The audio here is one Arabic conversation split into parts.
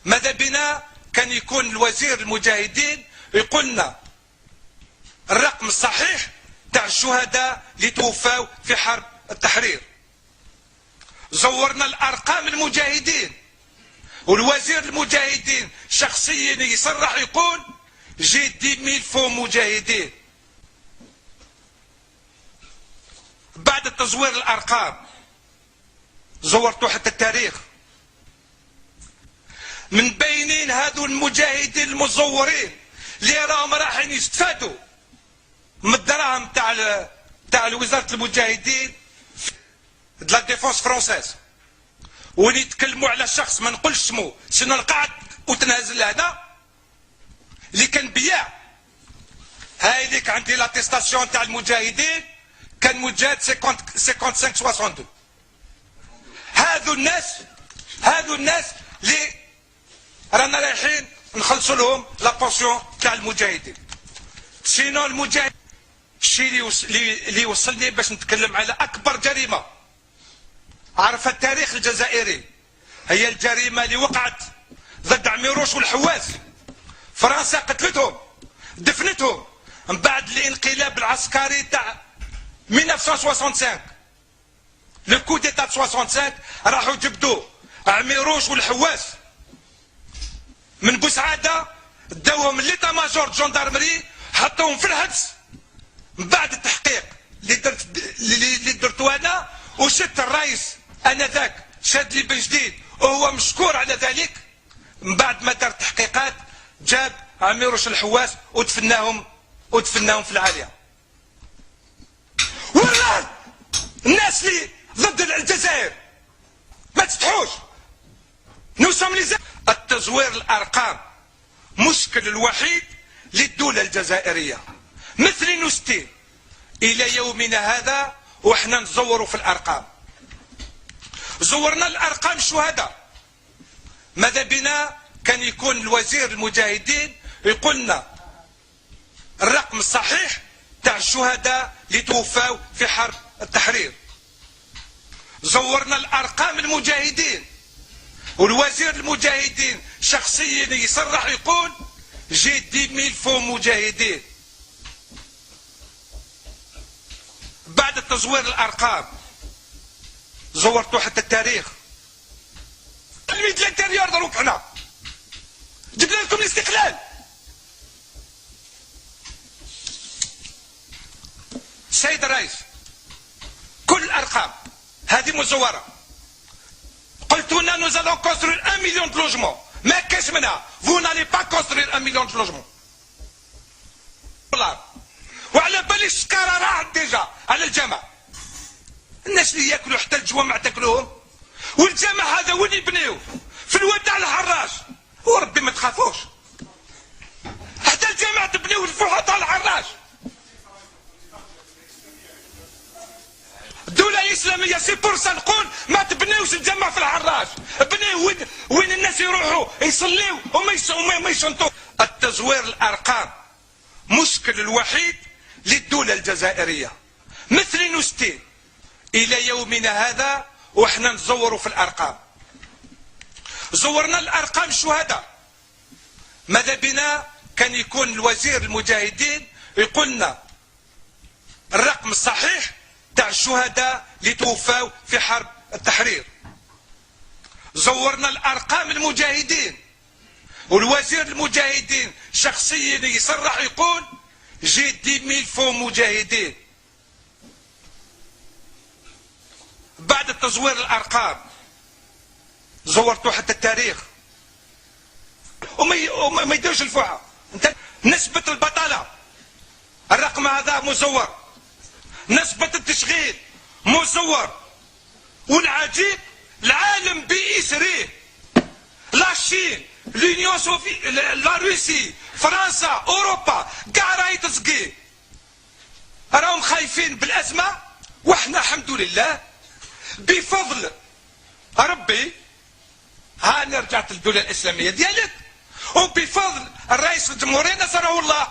ماذا بنا كان يكون الوزير المجاهدين يقول لنا الرقم الصحيح تاع الشهداء اللي توفوا في حرب التحرير. زورنا الارقام المجاهدين، والوزير المجاهدين شخصيا يصرح يقول جي 10,000 فو مجاهدين. بعد تزوير الارقام زورتوا حتى التاريخ. من بينين هذو المجاهدين المزورين اللي راهم رايحين يستفادوا من الدراهم تاع وزاره المجاهدين لا ديفونس فرونسيز، وين يتكلموا على شخص ما نقولش اسمه سنو نقعد وتنهزل هذا اللي كان بياع. هاي ليك عندي لاتيستاسيون تاع المجاهدين كان مجاهد 55 62. هذو الناس اللي رانا رايحين نخلصوا لهم لا بونسيون تاع المجاهدين. سينو المجاهد الشيء اللي وصلني باش نتكلم على اكبر جريمه عرف التاريخ الجزائري هي الجريمه اللي وقعت ضد عميروش والحواس. فرنسا قتلتهم دفنتهم من بعد الانقلاب العسكري تاع 1965. لو كو ديتا 65 راحوا جبدوا عميروش والحواس من بوسعاده، داوهم ليتا ماجور جندرمري، حطوهم في الحبس. من بعد التحقيق اللي درتو انا وشدت الرئيس انذاك شاد لي بن جديد وهو مشكور على ذلك. من بعد ما دار تحقيقات جاب عميروش الحواس ودفناهم في العاليه. والله الناس اللي ضد الجزائر ما تستحوش. التزوير الارقام مشكل الوحيد للدوله الجزائريه. مثل نستين الى يومنا هذا واحنا نزوروا في الارقام. زورنا الارقام الشهداء. ماذا بنا كان يكون الوزير المجاهدين يقول لنا الرقم الصحيح تاع الشهداء اللي توفوا في حرب التحرير. زورنا الارقام المجاهدين، والوزير المجاهدين شخصيا يصرح يقول جي 10,000 فو مجاهدين. بعد تزوير الارقام زورتوا حتى التاريخ. الميد الانتيريور دروك حنا جبنا لكم الاستقلال. سيد الرئيس كل الارقام هذه مزوره. قلت لنا nous allons construire 1 million de logements. ما كاش منها. vous n'allez pas construire 1 million de logements. وعلى بالي السكاره راحت ديجا على الجامع. الناس اللي ياكلوا حتى الجوامع تاكلوهم، والجامع هذا وين يبنيوه؟ في الوداع الحراش. وربي ما تخافوش حتى الجامع تبنيوه في الوداع الحراش. الدولة الإسلامية سي بورسا نقول ما تبنيوش الجامع في الحراش، بنيوه وين الناس يروحوا يصليوا وما يشنطوا. التزوير الأرقام مشكل الوحيد للدولة الجزائرية. مثل نستين إلى يومنا هذا وإحنا نزوروا في الأرقام. زورنا الأرقام الشهداء. ماذا بنا كان يكون الوزير المجاهدين يقول لنا الرقم الصحيح تاع الشهداء اللي توفوا في حرب التحرير. زورنا الارقام المجاهدين، والوزير المجاهدين شخصيا يصرح يقول جي 10,000 فو مجاهدين. بعد تزوير الارقام زورتوا حتى التاريخ. وما يديرش الفوحه. نسبة البطالة الرقم هذا مزور، نسبة التشغيل مزور، والعجيب العالم بإسريه لا الصين لونيون سوفي لا روسي فرنسا اوروبا كاع راهي تسقي. راهم خايفين بالازمه وحنا الحمد لله بفضل ربي ها رجعت الدوله الاسلاميه ديالك، وبفضل الرئيس الجمهوريه نصره الله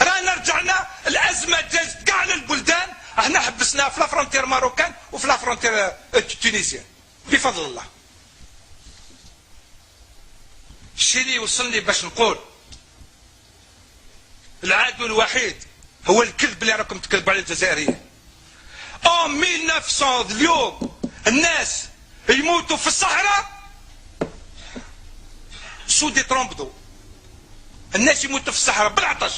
رانا رجعنا. الازمه دازت كاع للبلدان، احنا حبسناها في لافرونتير ماروكان وفي لافرونتير تونيزيان بفضل الله. الشيء اللي يوصلني باش نقول العدو الوحيد هو الكذب اللي راكم تكذبوا على الجزائريين. ان 1900 اليوم الناس يموتوا في الصحراء سو دي ترومبدو، الناس يموتوا في الصحراء بالعطش.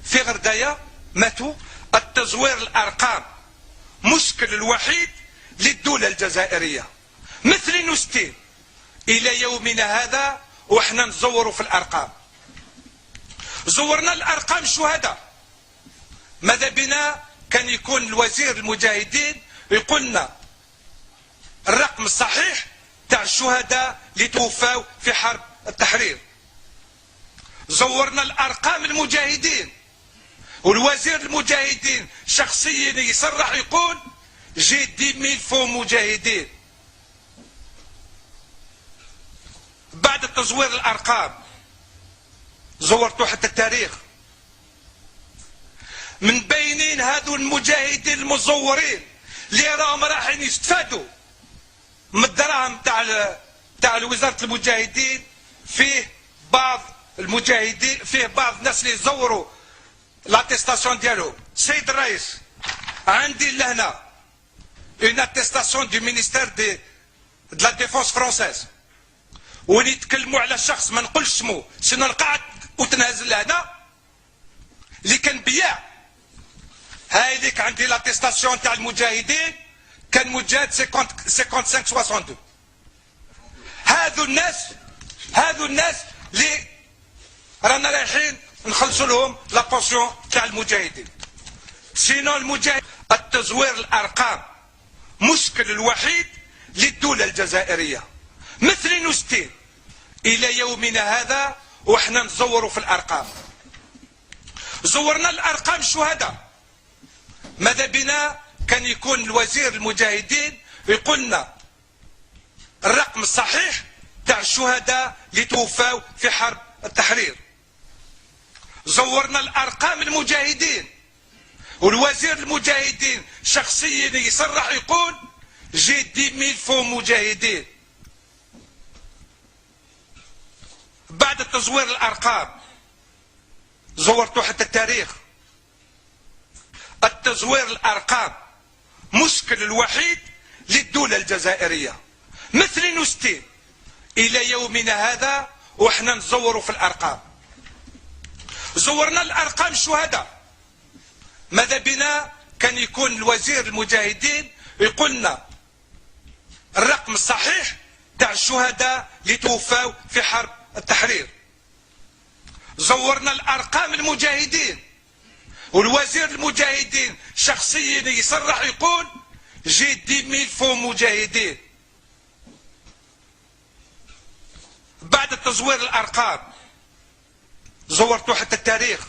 في غردايه ماتوا. التزوير الارقام مشكل الوحيد للدوله الجزائريه. مثل 62 الى يومنا هذا وحنا نزوروا في الارقام. زورنا الارقام الشهداء. ماذا بنا كان يكون الوزير المجاهدين يقول لنا الرقم الصحيح تاع الشهداء اللي توفوا في حرب التحرير. زورنا الارقام المجاهدين والوزير المجاهدين شخصيا يصرح يقول جي 10,000 فو مجاهدين. بعد تزوير الارقام زورتوا حتى التاريخ. من بينين هذو المجاهدين المزورين اللي راهم رايحين يستفادوا من الدراهم تاع وزاره المجاهدين، فيه بعض المجاهدين، فيه بعض الناس اللي يزوروا لاتيستاسيون ديالهم. سيد الرئيس عندي لهنا اون اتيستاسيون دو مينيستير دي لا ديفونس فرونسيز، وين يتكلموا على شخص ما نقولش اسمه سينو نقعد وتنهزل لهنا اللي كان بياع. هاي ليك عندي لاتيستاسيون تاع المجاهدين كان مجاهد 55 62. هذو الناس اللي رانا رايحين نخلصوا لهم لا بونسيون تاع المجاهدين. سينو المجاهد التزوير الارقام مشكل الوحيد للدوله الجزائريه. مثل 62 الى يومنا هذا وحنا نزوروا في الارقام. زورنا الارقام الشهداء. ماذا بنا كان يكون الوزير المجاهدين يقول لنا الرقم الصحيح تاع الشهداء اللي توفوا في حرب التحرير. زورنا الارقام المجاهدين والوزير المجاهدين شخصيا يصرح يقول جي 10,000 فو مجاهدين. بعد تزوير الارقام زورتوا حتى التاريخ. التزوير الارقام مشكل الوحيد للدوله الجزائريه. مثل 62 الى يومنا هذا وحنا نزوروا في الارقام. زورنا الارقام الشهداء. ماذا بنا كان يكون الوزير المجاهدين يقول لنا الرقم الصحيح تاع الشهداء اللي توفوا في حرب التحرير. زورنا الارقام المجاهدين والوزير المجاهدين شخصيا يصرح يقول جي 10,000 فو مجاهدين. بعد تزوير الارقام زورتوا حتى التاريخ.